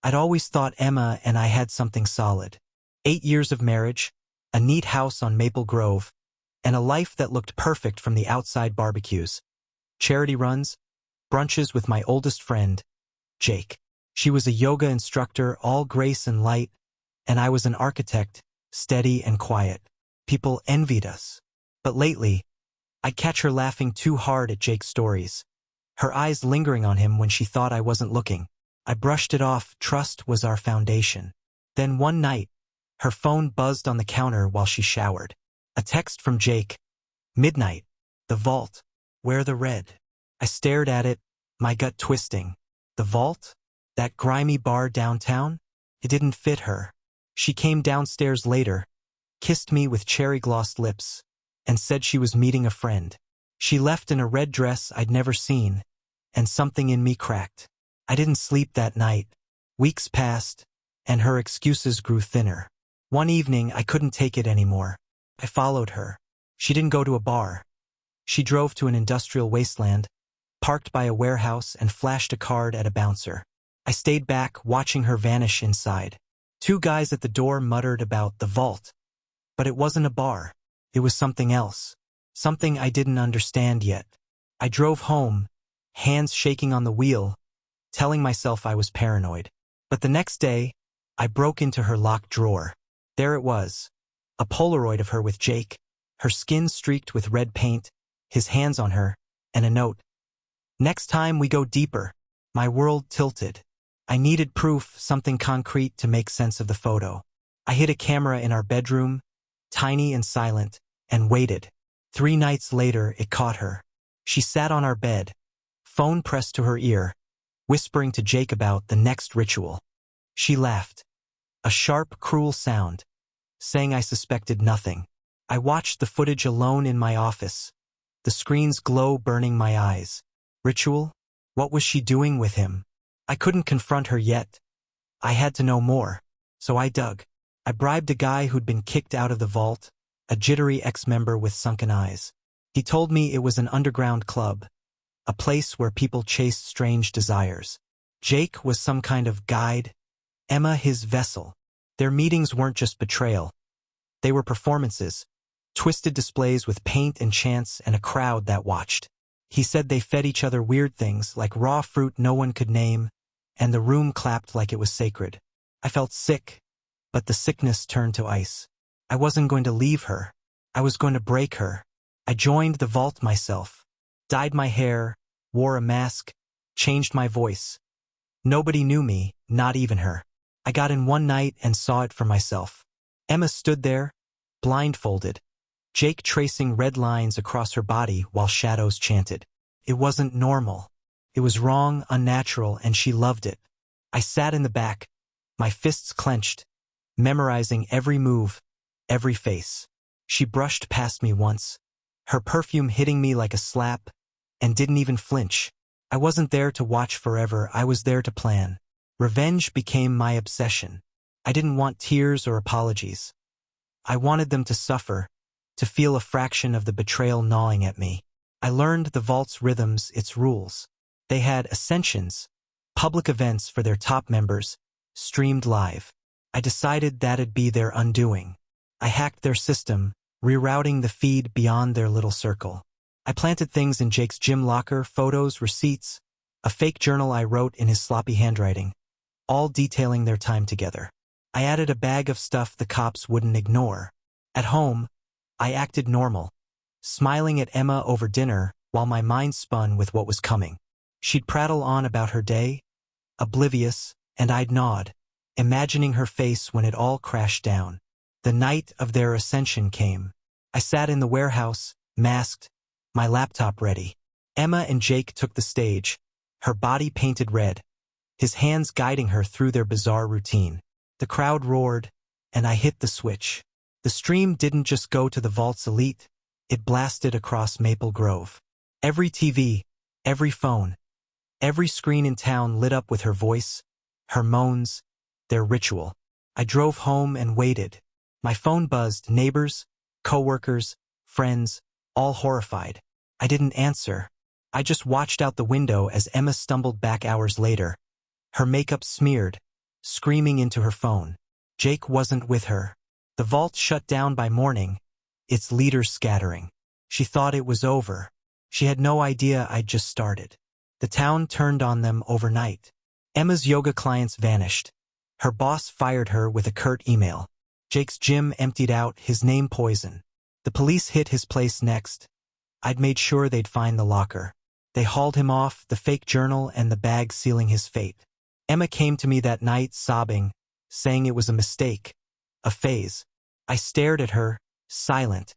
I'd always thought Emma and I had something solid. 8 years of marriage, a neat house on Maple Grove, and a life that looked perfect from the outside barbecues, charity runs, brunches with my oldest friend, Jake. She was a yoga instructor, all grace and light, and I was an architect, steady and quiet. People envied us. But lately, I'd catch her laughing too hard at Jake's stories, her eyes lingering on him when she thought I wasn't looking. I brushed it off. Trust was our foundation. Then one night, her phone buzzed on the counter while she showered. A text from Jake. Midnight. The vault. Where the red? I stared at it, my gut twisting. The vault? That grimy bar downtown? It didn't fit her. She came downstairs later, kissed me with cherry-glossed lips, and said she was meeting a friend. She left in a red dress I'd never seen, and something in me cracked. I didn't sleep that night. Weeks passed, and her excuses grew thinner. One evening, I couldn't take it anymore. I followed her. She didn't go to a bar. She drove to an industrial wasteland, parked by a warehouse, and flashed a card at a bouncer. I stayed back, watching her vanish inside. 2 guys at the door muttered about the vault. But it wasn't a bar. It was something else. Something I didn't understand yet. I drove home, hands shaking on the wheel, telling myself I was paranoid. But the next day, I broke into her locked drawer. There it was. A Polaroid of her with Jake, her skin streaked with red paint, his hands on her, and a note. Next time we go deeper. My world tilted. I needed proof, something concrete to make sense of the photo. I hid a camera in our bedroom, tiny and silent, and waited. 3 nights later, it caught her. She sat on our bed, phone pressed to her ear, whispering to Jake about the next ritual. She laughed. A sharp, cruel sound, saying I suspected nothing. I watched the footage alone in my office, the screen's glow burning my eyes. Ritual? What was she doing with him? I couldn't confront her yet. I had to know more. So I dug. I bribed a guy who'd been kicked out of the vault, a jittery ex-member with sunken eyes. He told me it was an underground club, a place where people chased strange desires. Jake was some kind of guide, Emma his vessel. Their meetings weren't just betrayal. They were performances, twisted displays with paint and chance and a crowd that watched. He said they fed each other weird things like raw fruit no one could name, and the room clapped like it was sacred. I felt sick, but the sickness turned to ice. I wasn't going to leave her. I was going to break her. I joined the vault myself, dyed my hair, wore a mask, changed my voice. Nobody knew me, not even her. I got in one night and saw it for myself. Emma stood there, blindfolded, Jake tracing red lines across her body while shadows chanted. It wasn't normal. It was wrong, unnatural, and she loved it. I sat in the back, my fists clenched, memorizing every move, every face. She brushed past me once, her perfume hitting me like a slap, and didn't even flinch. I wasn't there to watch forever, I was there to plan. Revenge became my obsession. I didn't want tears or apologies. I wanted them to suffer, to feel a fraction of the betrayal gnawing at me. I learned the vault's rhythms, its rules. They had ascensions, public events for their top members, streamed live. I decided that'd be their undoing. I hacked their system, rerouting the feed beyond their little circle. I planted things in Jake's gym locker, photos, receipts, a fake journal I wrote in his sloppy handwriting, all detailing their time together. I added a bag of stuff the cops wouldn't ignore. At home, I acted normal, smiling at Emma over dinner while my mind spun with what was coming. She'd prattle on about her day, oblivious, and I'd nod, imagining her face when it all crashed down. The night of their ascension came. I sat in the warehouse, masked, my laptop ready. Emma and Jake took the stage, her body painted red, his hands guiding her through their bizarre routine. The crowd roared, and I hit the switch. The stream didn't just go to the vault's elite, it blasted across Maple Grove. Every TV, every phone, every screen in town lit up with her voice, her moans, their ritual. I drove home and waited. My phone buzzed, neighbors, coworkers, friends, all horrified. I didn't answer. I just watched out the window as Emma stumbled back hours later, her makeup smeared, screaming into her phone. Jake wasn't with her. The vault shut down by morning, its leaders scattering. She thought it was over. She had no idea I'd just started. The town turned on them overnight. Emma's yoga clients vanished. Her boss fired her with a curt email. Jake's gym emptied out, his name poison. The police hit his place next. I'd made sure they'd find the locker. They hauled him off, the fake journal and the bag sealing his fate. Emma came to me that night sobbing, saying it was a mistake, a phase. I stared at her, silent,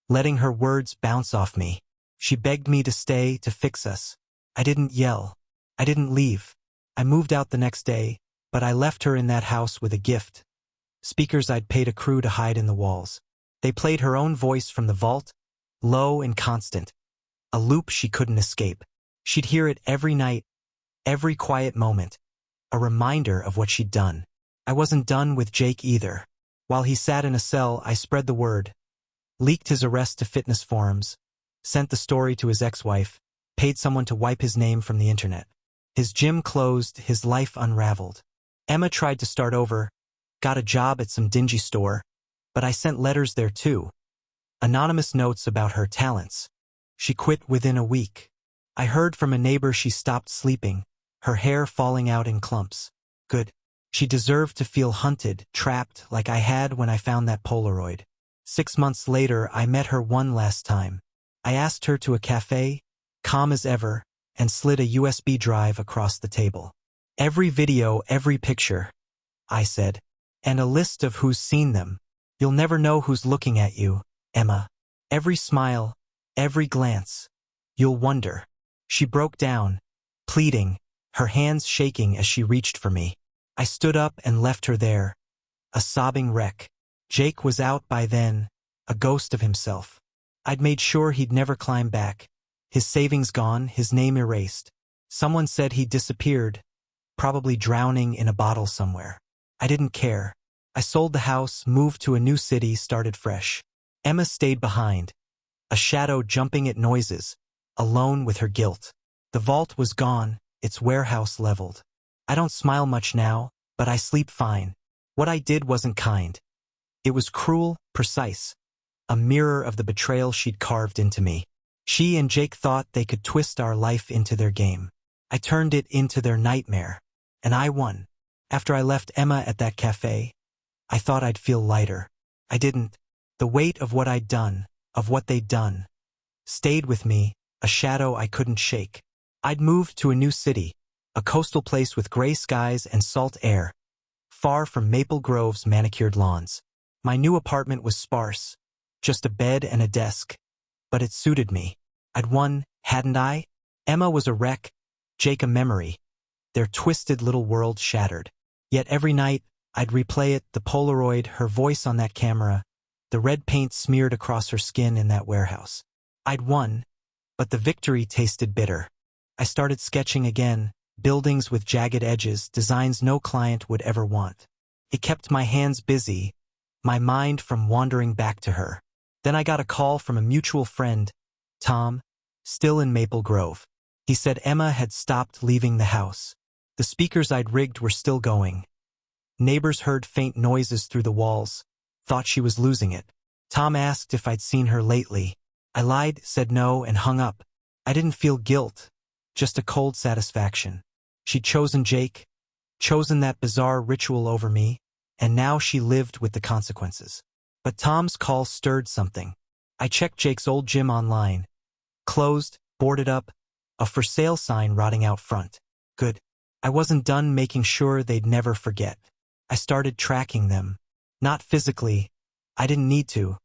letting her words bounce off me. She begged me to stay, to fix us. I didn't yell. I didn't leave. I moved out the next day, but I left her in that house with a gift. Speakers I'd paid a crew to hide in the walls. They played her own voice from the vault, low and constant. A loop she couldn't escape. She'd hear it every night, every quiet moment. A reminder of what she'd done. I wasn't done with Jake either. While he sat in a cell, I spread the word. Leaked his arrest to fitness forums. Sent the story to his ex-wife. Paid someone to wipe his name from the internet. His gym closed, his life unraveled. Emma tried to start over. Got a job at some dingy store. But I sent letters there too. Anonymous notes about her talents. She quit within a week. I heard from a neighbor she stopped sleeping, her hair falling out in clumps. Good. She deserved to feel hunted, trapped, like I had when I found that Polaroid. 6 months later, I met her one last time. I asked her to a cafe, calm as ever, and slid a USB drive across the table. Every video, every picture, I said, and a list of who's seen them. You'll never know who's looking at you, Emma. Every smile, every glance. You'll wonder. She broke down, pleading, her hands shaking as she reached for me. I stood up and left her there, a sobbing wreck. Jake was out by then, a ghost of himself. I'd made sure he'd never climb back. His savings gone, his name erased. Someone said he'd disappeared, probably drowning in a bottle somewhere. I didn't care. I sold the house, moved to a new city, started fresh. Emma stayed behind, a shadow jumping at noises, alone with her guilt. The vault was gone, its warehouse leveled. I don't smile much now, but I sleep fine. What I did wasn't kind. It was cruel, precise. A mirror of the betrayal she'd carved into me. She and Jake thought they could twist our life into their game. I turned it into their nightmare. And I won. After I left Emma at that cafe, I thought I'd feel lighter. I didn't. The weight of what I'd done, of what they'd done, stayed with me, a shadow I couldn't shake. I'd moved to a new city, a coastal place with gray skies and salt air, far from Maple Grove's manicured lawns. My new apartment was sparse, just a bed and a desk, but it suited me. I'd won, hadn't I? Emma was a wreck, Jake a memory, their twisted little world shattered. Yet every night, I'd replay it, the Polaroid, her voice on that camera, the red paint smeared across her skin in that warehouse. I'd won, but the victory tasted bitter. I started sketching again, buildings with jagged edges, designs no client would ever want. It kept my hands busy, my mind from wandering back to her. Then I got a call from a mutual friend, Tom, still in Maple Grove. He said Emma had stopped leaving the house. The speakers I'd rigged were still going. Neighbors heard faint noises through the walls, thought she was losing it. Tom asked if I'd seen her lately. I lied, said no, and hung up. I didn't feel guilt, just a cold satisfaction. She'd chosen Jake, chosen that bizarre ritual over me, and now she lived with the consequences. But Tom's call stirred something. I checked Jake's old gym online. Closed, boarded up, a for sale sign rotting out front. Good. I wasn't done making sure they'd never forget. I started tracking them. Not physically, I didn't need to,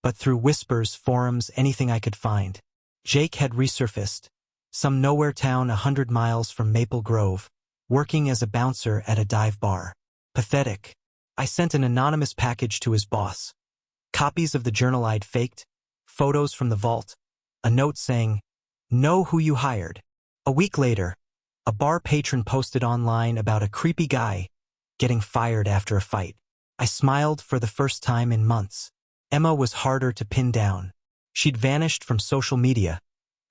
but through whispers, forums, anything I could find. Jake had resurfaced, some nowhere town 100 miles from Maple Grove, working as a bouncer at a dive bar. Pathetic. I sent an anonymous package to his boss. Copies of the journal I'd faked, photos from the vault, a note saying, "Know who you hired." A week later, a bar patron posted online about a creepy guy getting fired after a fight. I smiled for the first time in months. Emma was harder to pin down. She'd vanished from social media,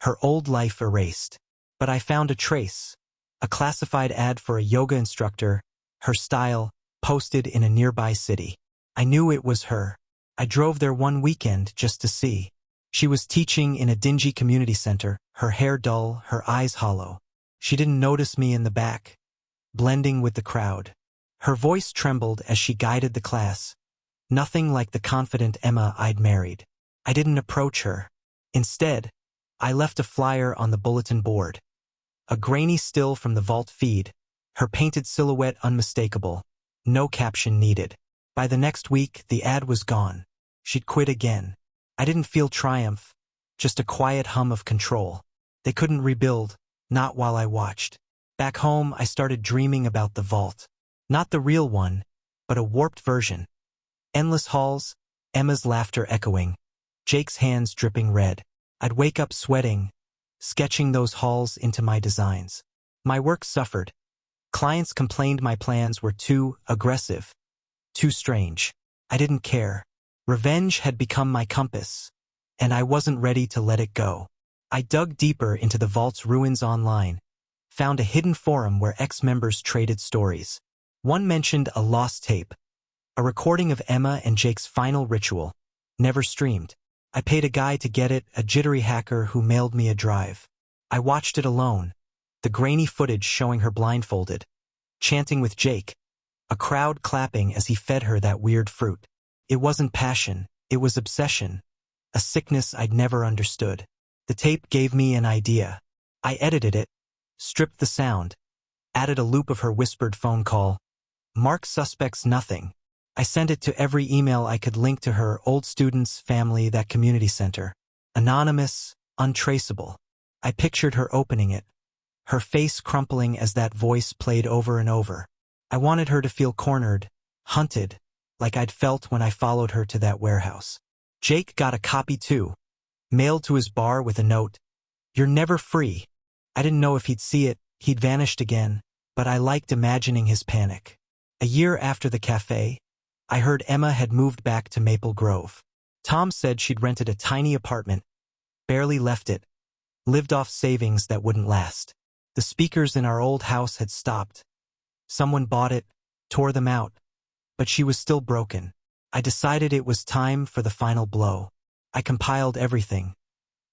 her old life erased. But I found a trace, a classified ad for a yoga instructor, her style, posted in a nearby city. I knew it was her. I drove there one weekend just to see. She was teaching in a dingy community center, her hair dull, her eyes hollow. She didn't notice me in the back, blending with the crowd. Her voice trembled as she guided the class. Nothing like the confident Emma I'd married. I didn't approach her. Instead, I left a flyer on the bulletin board. A grainy still from the vault feed, her painted silhouette unmistakable. No caption needed. By the next week, the ad was gone. She'd quit again. I didn't feel triumph, just a quiet hum of control. They couldn't rebuild, not while I watched. Back home, I started dreaming about the vault. Not the real one, but a warped version. Endless halls, Emma's laughter echoing, Jake's hands dripping red. I'd wake up sweating, sketching those halls into my designs. My work suffered. Clients complained my plans were too aggressive, too strange. I didn't care. Revenge had become my compass, and I wasn't ready to let it go. I dug deeper into the vault's ruins online, found a hidden forum where ex-members traded stories. One mentioned a lost tape, a recording of Emma and Jake's final ritual, never streamed. I paid a guy to get it, a jittery hacker who mailed me a drive. I watched it alone, the grainy footage showing her blindfolded, chanting with Jake, a crowd clapping as he fed her that weird fruit. It wasn't passion, it was obsession, a sickness I'd never understood. The tape gave me an idea. I edited it, stripped the sound, added a loop of her whispered phone call. Mark suspects nothing. I sent it to every email I could link to her, old students, family, that community center. Anonymous, untraceable. I pictured her opening it, her face crumpling as that voice played over and over. I wanted her to feel cornered, hunted, like I'd felt when I followed her to that warehouse. Jake got a copy too, mailed to his bar with a note. "You're never free." I didn't know if he'd see it, he'd vanished again, but I liked imagining his panic. A year after the cafe, I heard Emma had moved back to Maple Grove. Tom said she'd rented a tiny apartment, barely left it, lived off savings that wouldn't last. The speakers in our old house had stopped. Someone bought it, tore them out, but she was still broken. I decided it was time for the final blow. I compiled everything.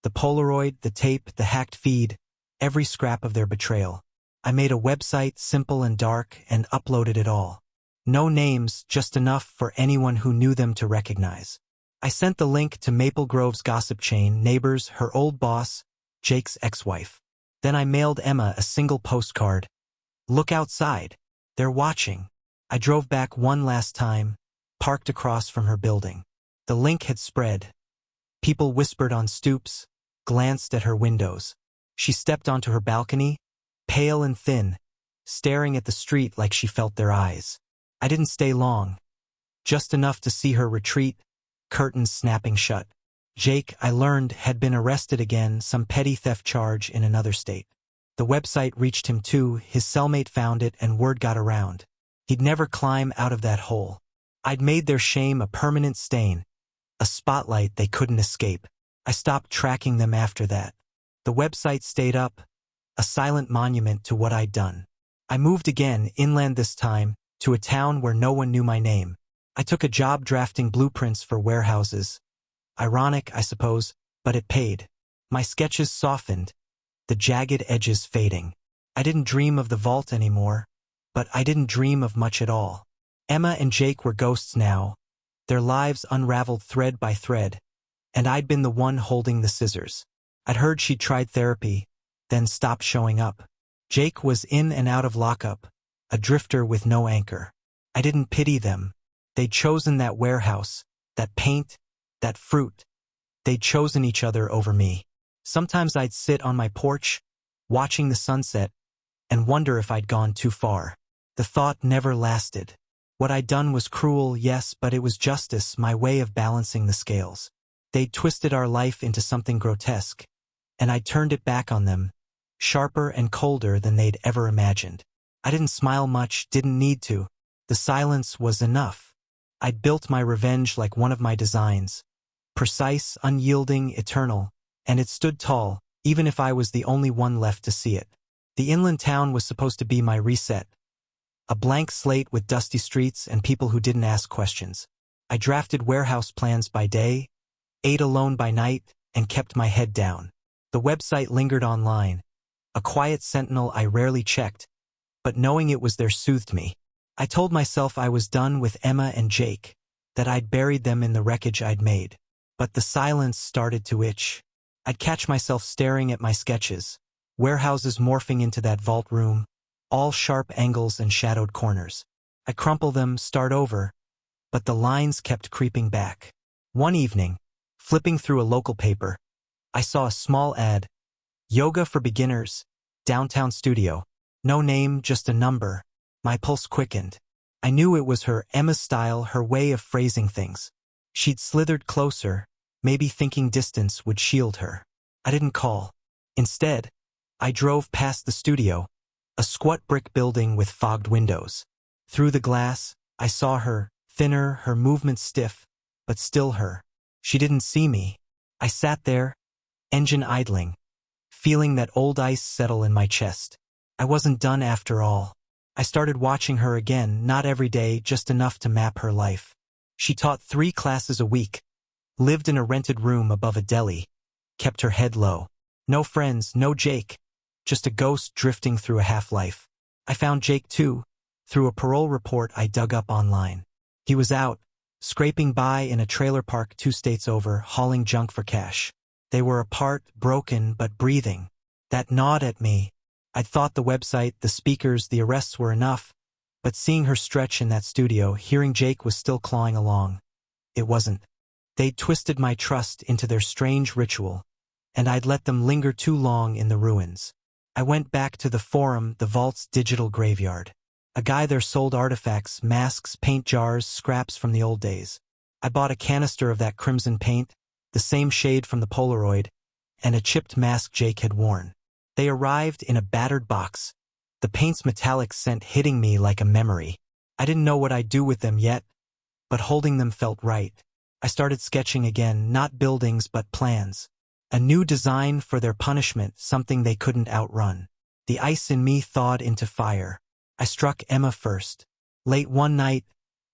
The Polaroid, the tape, the hacked feed, every scrap of their betrayal. I made a website, simple and dark, and uploaded it all. No names, just enough for anyone who knew them to recognize. I sent the link to Maple Grove's gossip chain, neighbors, her old boss, Jake's ex-wife. Then I mailed Emma a single postcard. "Look outside. They're watching." I drove back one last time, parked across from her building. The link had spread. People whispered on stoops, glanced at her windows. She stepped onto her balcony, pale and thin, staring at the street like she felt their eyes. I didn't stay long, just enough to see her retreat, curtains snapping shut. Jake, I learned, had been arrested again, some petty theft charge in another state. The website reached him too, his cellmate found it, and word got around. He'd never climb out of that hole. I'd made their shame a permanent stain, a spotlight they couldn't escape. I stopped tracking them after that. The website stayed up, a silent monument to what I'd done. I moved again, inland this time, to a town where no one knew my name. I took a job drafting blueprints for warehouses. Ironic, I suppose, but it paid. My sketches softened, the jagged edges fading. I didn't dream of the vault anymore, but I didn't dream of much at all. Emma and Jake were ghosts now, their lives unraveled thread by thread, and I'd been the one holding the scissors. I'd heard she'd tried therapy, then stopped showing up. Jake was in and out of lockup, a drifter with no anchor. I didn't pity them. They'd chosen that warehouse, that paint, that fruit. They'd chosen each other over me. Sometimes I'd sit on my porch, watching the sunset, and wonder if I'd gone too far. The thought never lasted. What I'd done was cruel, yes, but it was justice, my way of balancing the scales. They'd twisted our life into something grotesque, and I turned it back on them, sharper and colder than they'd ever imagined. I didn't smile much, didn't need to. The silence was enough. I'd built my revenge like one of my designs. Precise, unyielding, eternal, and it stood tall, even if I was the only one left to see it. The inland town was supposed to be my reset. A blank slate with dusty streets and people who didn't ask questions. I drafted warehouse plans by day, ate alone by night, and kept my head down. The website lingered online, a quiet sentinel I rarely checked, but knowing it was there soothed me. I told myself I was done with Emma and Jake, that I'd buried them in the wreckage I'd made. But the silence started to itch. I'd catch myself staring at my sketches, warehouses morphing into that vault room, all sharp angles and shadowed corners. I crumple them, start over, but the lines kept creeping back. One evening, flipping through a local paper, I saw a small ad, Yoga for Beginners, downtown studio. No name, just a number. My pulse quickened. I knew it was her, Emma's style, her way of phrasing things. She'd slithered closer, maybe thinking distance would shield her. I didn't call. Instead, I drove past the studio, a squat brick building with fogged windows. Through the glass, I saw her, thinner, her movements stiff, but still her. She didn't see me. I sat there, engine idling, feeling that old ice settle in my chest. I wasn't done after all. I started watching her again, not every day, just enough to map her life. She taught 3 classes a week, lived in a rented room above a deli, kept her head low. No friends, no Jake, just a ghost drifting through a half-life. I found Jake too, through a parole report I dug up online. He was out, scraping by in a trailer park 2 states over, hauling junk for cash. They were apart, broken, but breathing. That gnawed at me. I'd thought the website, the speakers, the arrests were enough, but seeing her stretch in that studio, hearing Jake was still clawing along. It wasn't. They'd twisted my trust into their strange ritual, and I'd let them linger too long in the ruins. I went back to the forum, the vault's digital graveyard. A guy there sold artifacts, masks, paint jars, scraps from the old days. I bought a canister of that crimson paint, the same shade from the Polaroid, and a chipped mask Jake had worn. They arrived in a battered box, the paint's metallic scent hitting me like a memory. I didn't know what I'd do with them yet, but holding them felt right. I started sketching again, not buildings but plans. A new design for their punishment, something they couldn't outrun. The ice in me thawed into fire. I struck Emma first. Late one night,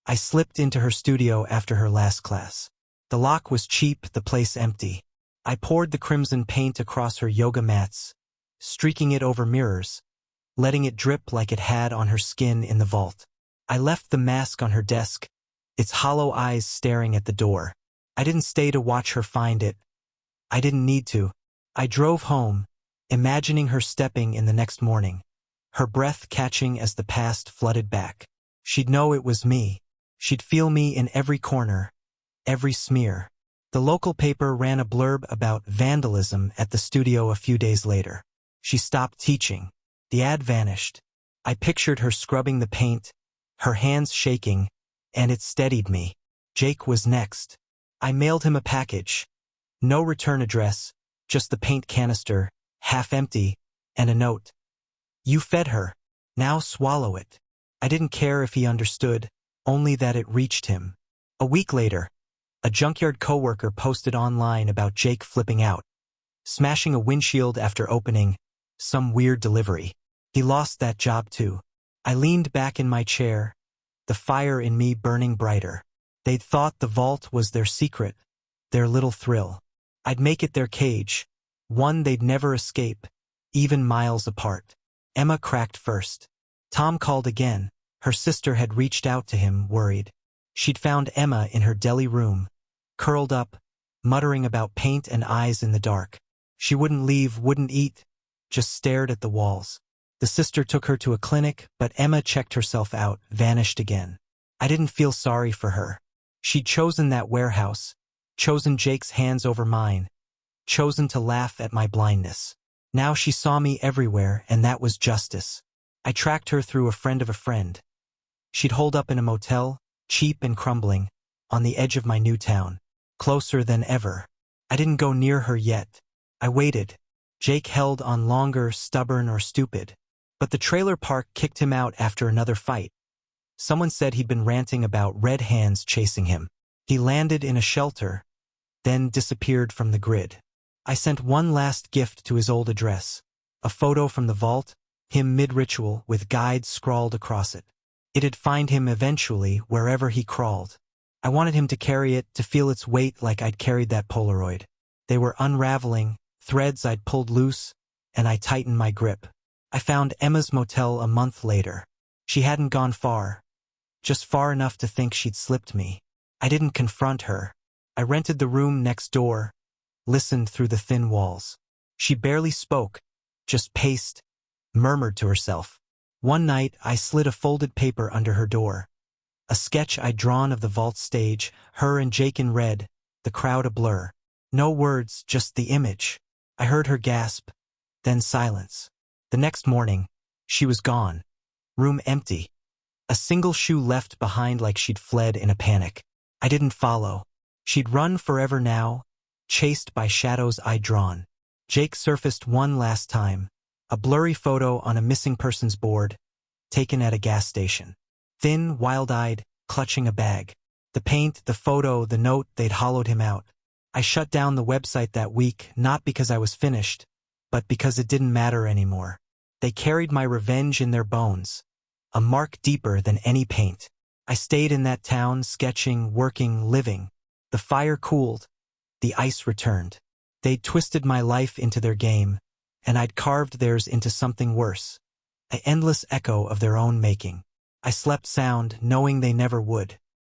I slipped into her studio after her last class. The lock was cheap, the place empty. I poured the crimson paint across her yoga mats, streaking it over mirrors, letting it drip like it had on her skin in the vault. I left the mask on her desk, its hollow eyes staring at the door. I didn't stay to watch her find it. I didn't need to. I drove home, imagining her stepping in the next morning, her breath catching as the past flooded back. She'd know it was me. She'd feel me in every corner, every smear. The local paper ran a blurb about vandalism at the studio a few days later. She stopped teaching. The ad vanished. I pictured her scrubbing the paint, her hands shaking, and it steadied me. Jake was next. I mailed him a package. No return address, just the paint canister, half empty, and a note. You fed her. Now swallow it. I didn't care if he understood, only that it reached him. A week later, a junkyard coworker posted online about Jake flipping out, smashing a windshield after opening some weird delivery. He lost that job too. I leaned back in my chair, the fire in me burning brighter. They'd thought the vault was their secret, their little thrill. I'd make it their cage, one they'd never escape, even miles apart. Emma cracked first. Tom called again. Her sister had reached out to him, worried. She'd found Emma in her deli room, curled up, muttering about paint and eyes in the dark. She wouldn't leave, wouldn't eat, just stared at the walls. The sister took her to a clinic, but Emma checked herself out, vanished again. I didn't feel sorry for her. She'd chosen that warehouse, chosen Jake's hands over mine, chosen to laugh at my blindness. Now she saw me everywhere, and that was justice. I tracked her through a friend of a friend. She'd holed up in a motel, cheap and crumbling, on the edge of my new town, closer than ever. I didn't go near her yet. I waited. Jake held on longer, stubborn or stupid. But the trailer park kicked him out after another fight. Someone said he'd been ranting about red hands chasing him. He landed in a shelter, then disappeared from the grid. I sent one last gift to his old address, a photo from the vault, him mid-ritual with guides scrawled across it. It'd find him eventually, wherever he crawled. I wanted him to carry it, to feel its weight like I'd carried that Polaroid. They were unraveling, threads I'd pulled loose, and I tightened my grip. I found Emma's motel a month later. She hadn't gone far, just far enough to think she'd slipped me. I didn't confront her. I rented the room next door, listened through the thin walls. She barely spoke, just paced, murmured to herself. One night, I slid a folded paper under her door. A sketch I'd drawn of the vault stage, her and Jake in red, the crowd a blur. No words, just the image. I heard her gasp, then silence. The next morning, she was gone. Room empty. A single shoe left behind like she'd fled in a panic. I didn't follow. She'd run forever now, chased by shadows I'd drawn. Jake surfaced one last time. A blurry photo on a missing persons board, taken at a gas station. Thin, wild-eyed, clutching a bag. The paint, the photo, the note, they'd hollowed him out. I shut down the website that week, not because I was finished, but because it didn't matter anymore. They carried my revenge in their bones, a mark deeper than any paint. I stayed in that town, sketching, working, living. The fire cooled. The ice returned. They'd twisted my life into their game, and I'd carved theirs into something worse. An endless echo of their own making. I slept sound, knowing they never would.